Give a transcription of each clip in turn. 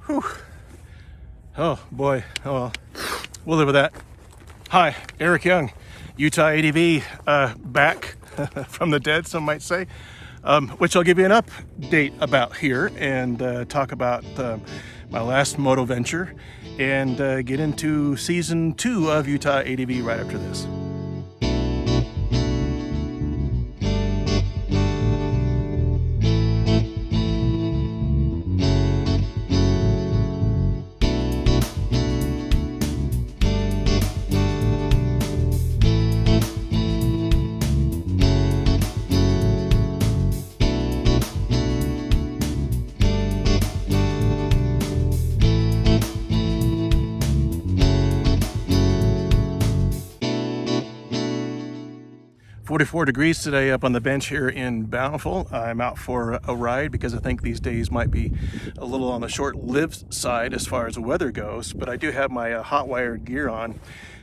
Whew. Oh boy, oh well, we'll live with that. Hi, Eric Young, UTADV, back from the dead, some might say, which I'll give you an update about here and talk about my last moto venture and get into season 2 of UTADV right after this. "44 degrees today up on the bench here in Bountiful. I'm out for a ride because I think these days might be a little on the short-lived side as far as the weather goes, but I do have my hot wired gear on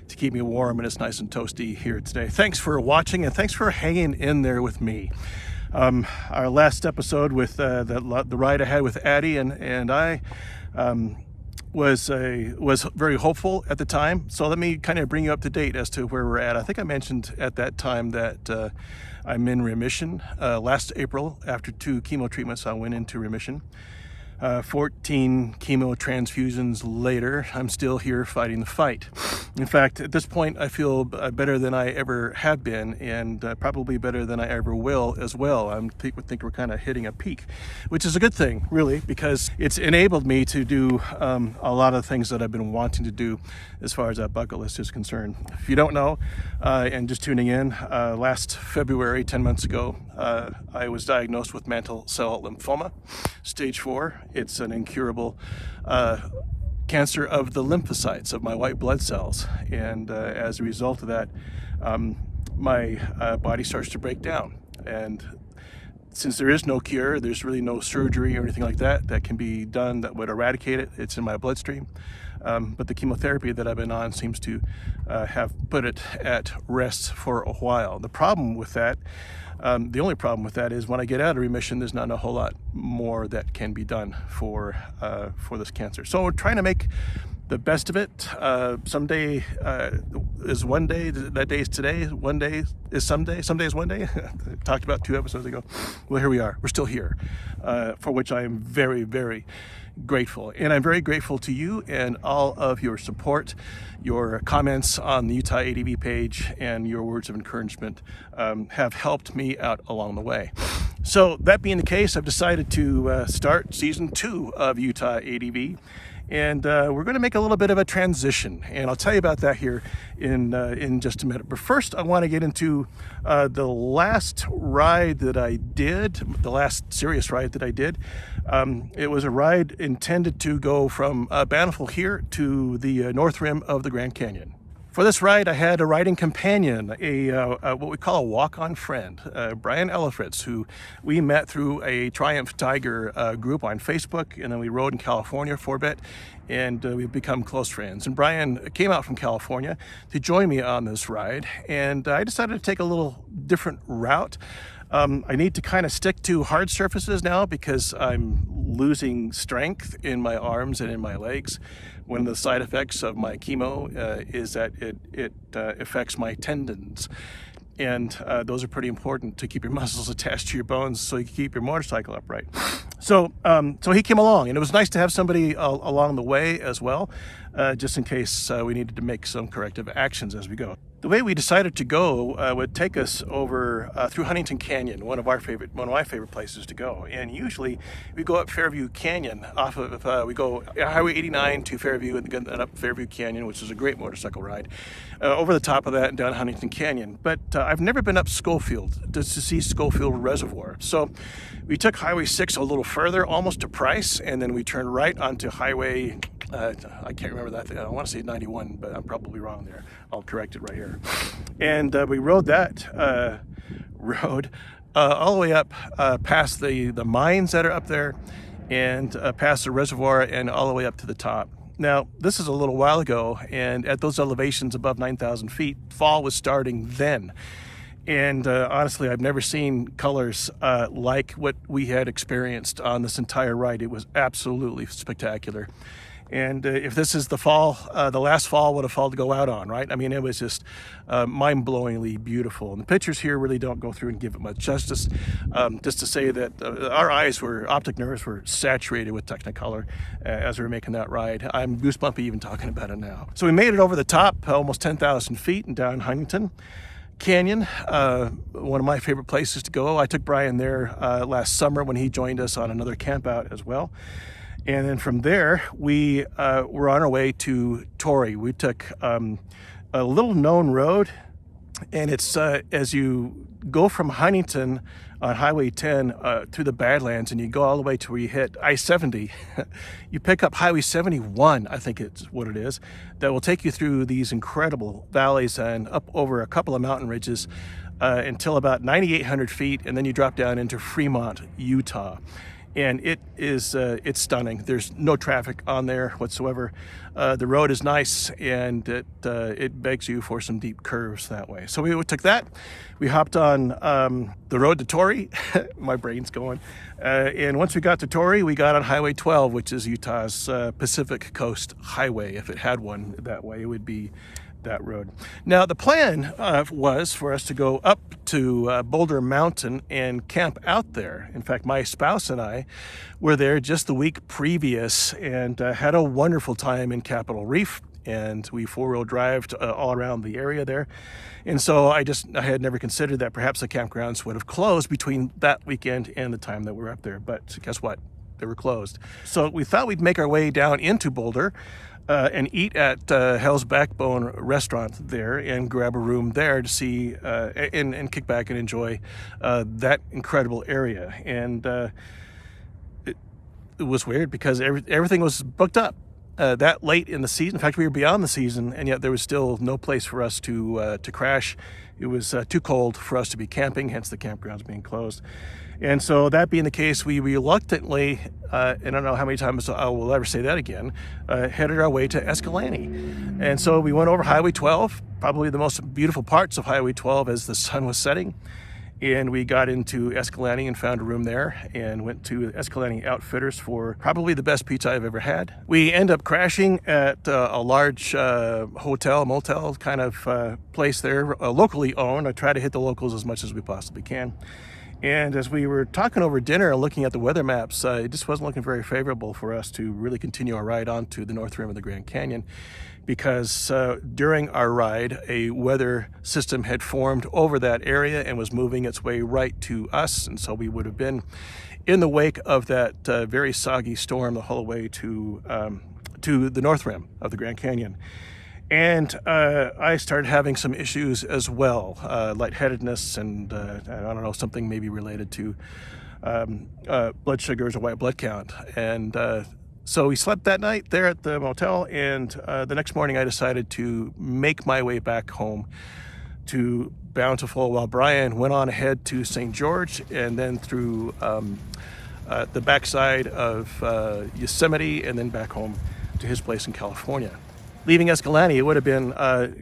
to keep me warm, and it's nice and toasty here today. Thanks for watching, and thanks for hanging in there with me. Our last episode with the ride I had with Addie and I was very hopeful at the time. So let me kind of bring you up to date as to where we're at. I think I mentioned at that time that I'm in remission. Last April, after 2 chemo treatments, I went into remission. 14 chemo transfusions later, I'm still here fighting the fight. In fact, at this point, I feel better than I ever have been, and probably better than I ever will as well. I think we're kind of hitting a peak, which is a good thing, really, because it's enabled me to do a lot of things that I've been wanting to do as far as that bucket list is concerned. If you don't know, and just tuning in, last February, 10 months ago, I was diagnosed with mantle cell lymphoma, stage 4. It's an incurable cancer of the lymphocytes, of my white blood cells. And as a result of that, my body starts to break down. And since there is no cure, there's really no surgery or anything like that can be done that would eradicate it. It's in my bloodstream. But the chemotherapy that I've been on seems to have put it at rest for a while. The problem with that, the only problem with that is when I get out of remission, there's not a whole lot more that can be done for this cancer. So we're trying to make the best of it. Someday is one day, that day is today, one day is someday is one day. Talked about 2 episodes ago. Well, here we are, we're still here, for which I am very, very grateful. And I'm very grateful to you and all of your support, your comments on the UTADV page, and your words of encouragement have helped me out along the way. So that being the case, I've decided to start season 2 of UTADV. And we're going to make a little bit of a transition, and I'll tell you about that here in just a minute. But first, I want to get into the last ride that I did, the last serious ride that I did. It was a ride intended to go from Bountiful here to the north rim of the Grand Canyon. For this ride, I had a riding companion, what we call a walk-on friend, Brian Elefritz, who we met through a Triumph Tiger group on Facebook, and then we rode in California for a bit, and we've become close friends. And Brian came out from California to join me on this ride, and I decided to take a little different route. I need to kind of stick to hard surfaces now because I'm losing strength in my arms and in my legs. One of the side effects of my chemo is that it affects my tendons. And those are pretty important to keep your muscles attached to your bones so you can keep your motorcycle upright. So he came along, and it was nice to have somebody along the way as well, just in case we needed to make some corrective actions as we go. The way we decided to go would take us over through Huntington Canyon, one of my favorite places to go. And usually we go up Fairview Canyon off of we go Highway 89 to Fairview and then up Fairview Canyon, which is a great motorcycle ride. Over the top of that and down Huntington Canyon. But I've never been up Schofield to see Schofield Reservoir. So we took Highway 6 a little further, almost to Price, and then we turned right onto Highway, I can't remember that thing. I want to say 91, but I'm probably wrong there. I'll correct it right here. And we rode that road all the way up past the mines that are up there, and past the reservoir, and all the way up to the top. Now, this is a little while ago, and at those elevations above 9,000 feet, fall was starting then. And honestly, I've never seen colors like what we had experienced on this entire ride. It was absolutely spectacular. And if this is the fall, the last fall would have fall to go out on, right? I mean, it was just mind-blowingly beautiful. And the pictures here really don't go through and give it much justice. Just to say that our optic nerves were saturated with Technicolor as we were making that ride. I'm goosebumpy even talking about it now. So we made it over the top, almost 10,000 feet, and down Huntington Canyon, one of my favorite places to go. I took Brian there last summer when he joined us on another camp out as well. And then from there, we were on our way to Torrey. We took a little known road, and it's as you go from Huntington on Highway 10 through the Badlands, and you go all the way to where you hit I-70, you pick up Highway 71, I think it's what it is, that will take you through these incredible valleys and up over a couple of mountain ridges until about 9,800 feet, and then you drop down into Fremont, Utah. And it is it's stunning. There's no traffic on there whatsoever. The road is nice, and it begs you for some deep curves that way. So we took that. We hopped on the road to Torrey. My brain's going. And once we got to Torrey, we got on Highway 12, which is Utah's Pacific Coast Highway. If it had one that way, it would be that road. Now, the plan was for us to go up to Boulder Mountain and camp out there. In fact, my spouse and I were there just the week previous and had a wonderful time in Capitol Reef, and we four-wheel drived all around the area there. And so I had never considered that perhaps the campgrounds would have closed between that weekend and the time that we were up there. But guess what? They were closed. So we thought we'd make our way down into Boulder and eat at Hell's Backbone restaurant there and grab a room there to see and kick back and enjoy that incredible area. And it was weird because everything was booked up that late in the season. In fact, we were beyond the season, and yet there was still no place for us to crash. It was too cold for us to be camping, hence the campgrounds being closed. And so that being the case, we reluctantly, and I don't know how many times I will ever say that again, headed our way to Escalante. And so we went over Highway 12, probably the most beautiful parts of Highway 12 as the sun was setting. And we got into Escalante and found a room there and went to Escalante Outfitters for probably the best pizza I've ever had. We end up crashing at a large hotel, motel kind of place there, locally owned. I try to hit the locals as much as we possibly can. And as we were talking over dinner and looking at the weather maps, it just wasn't looking very favorable for us to really continue our ride on to the north rim of the Grand Canyon, because during our ride, a weather system had formed over that area and was moving its way right to us. And so we would have been in the wake of that very soggy storm the whole way to the north rim of the Grand Canyon. And I started having some issues as well, lightheadedness and I don't know, something maybe related to blood sugars or white blood count. And so we slept that night there at the motel, and the next morning I decided to make my way back home to Bountiful while Brian went on ahead to St. George and then through the backside of Yosemite and then back home to his place in California. Leaving Escalante, it would have been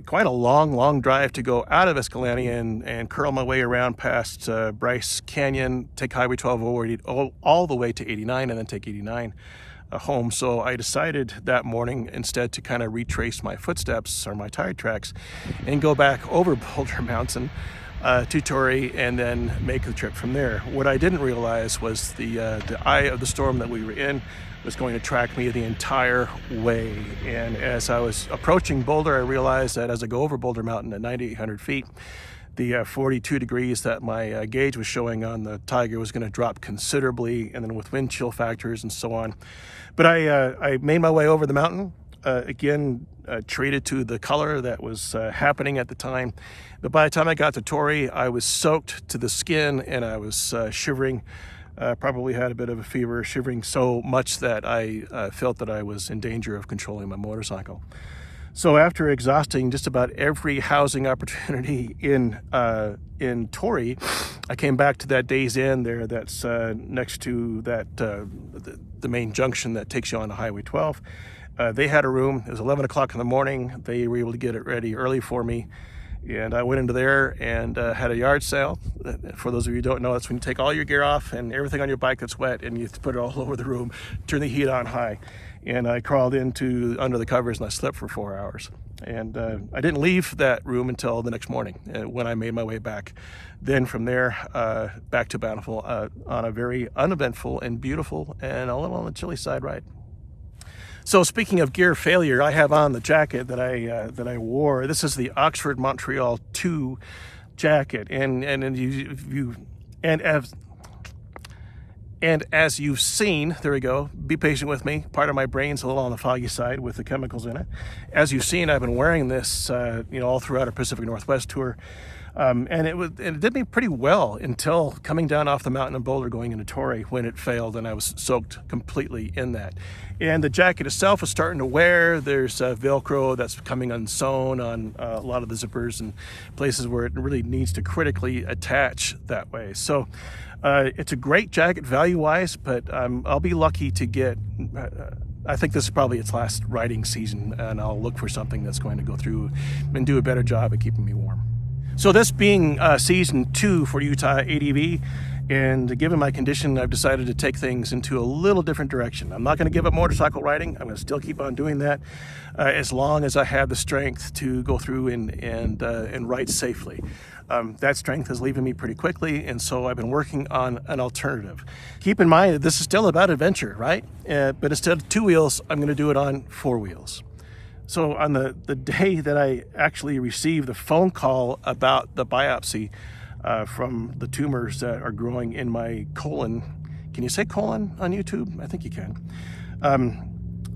quite a long drive to go out of Escalante and curl my way around past Bryce Canyon, take Highway 12 over all the way to 89 and then take 89 home. So I decided that morning instead to kind of retrace my footsteps or my tire tracks and go back over Boulder Mountain to Torrey and then make the trip from there. What I didn't realize was the eye of the storm that we were in was going to track me the entire way. And as I was approaching Boulder, I realized that as I go over Boulder Mountain at 9,800 feet, the 42 degrees that my gauge was showing on the Tiger was going to drop considerably, and then with wind chill factors and so on. But I made my way over the mountain, again, treated to the color that was happening at the time. But by the time I got to Torrey, I was soaked to the skin and I was shivering. Probably had a bit of a fever, shivering so much that I felt that I was in danger of controlling my motorcycle. So after exhausting just about every housing opportunity in Torrey, I came back to that Days Inn there that's next to that the main junction that takes you on to Highway 12. They had a room. It was 11 o'clock in the morning. They were able to get it ready early for me. And I went into there and had a yard sale. For those of you who don't know, that's when you take all your gear off and everything on your bike that's wet and you put it all over the room, turn the heat on high. And I crawled under the covers and I slept for 4 hours. And I didn't leave that room until the next morning when I made my way back. Then from there, back to Bountiful on a very uneventful and beautiful and a little on the chilly side ride. So speaking of gear failure, I have on the jacket that I wore. This is the Oxford Montreal 2 jacket, and as you've seen, there we go. Be patient with me. Part of my brain's a little on the foggy side with the chemicals in it. As you've seen, I've been wearing this, all throughout our Pacific Northwest tour. And it did me pretty well until coming down off the mountain in Boulder going into Torrey when it failed and I was soaked completely in that. And the jacket itself is starting to wear. There's Velcro that's coming unsewn on a lot of the zippers and places where it really needs to critically attach that way. So it's a great jacket value-wise, but I'll be lucky to get... I think this is probably its last riding season, and I'll look for something that's going to go through and do a better job at keeping me warm. So this being season 2 for UTADV, and given my condition, I've decided to take things into a little different direction. I'm not going to give up motorcycle riding. I'm going to still keep on doing that as long as I have the strength to go through and ride safely. That strength is leaving me pretty quickly, and so I've been working on an alternative. Keep in mind that this is still about adventure, right? But instead of 2 wheels, I'm going to do it on 4 wheels. So on the day that I actually received the phone call about the biopsy from the tumors that are growing in my colon, can you say colon on YouTube? I think you can.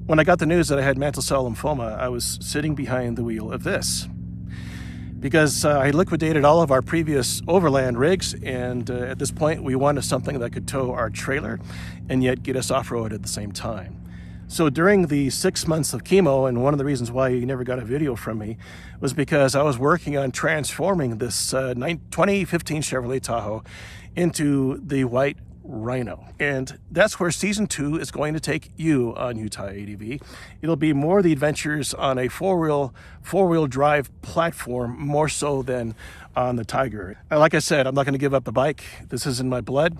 When I got the news that I had mantle cell lymphoma, I was sitting behind the wheel of this because I liquidated all of our previous overland rigs, and at this point we wanted something that could tow our trailer and yet get us off-road at the same time. So during the 6 months of chemo, and one of the reasons why you never got a video from me was because I was working on transforming this 2015 Chevrolet Tahoe into the white Rhino. And that's where season 2 is going to take you on UTADV. It'll be more the adventures on a four-wheel drive platform, more so than on the Tiger. And like I said, I'm not going to give up the bike. This is in my blood.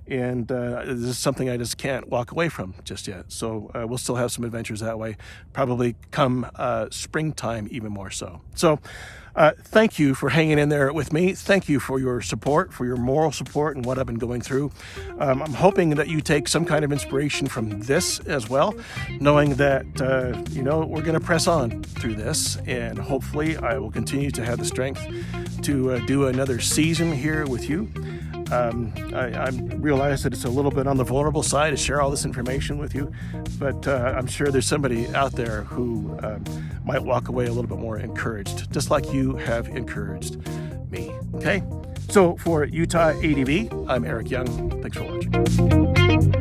And this is something I just can't walk away from just yet. So we'll still have some adventures that way, probably come springtime even more so. So thank you for hanging in there with me. Thank you for your support, for your moral support and what I've been going through. I'm hoping that you take some kind of inspiration from this as well, knowing that, we're going to press on through this. And hopefully I will continue to have the strength to do another season here with you. I realize that it's a little bit on the vulnerable side to share all this information with you, but I'm sure there's somebody out there who might walk away a little bit more encouraged, just like you have encouraged me. Okay? So for UTADV, I'm Eric Young. Thanks for watching.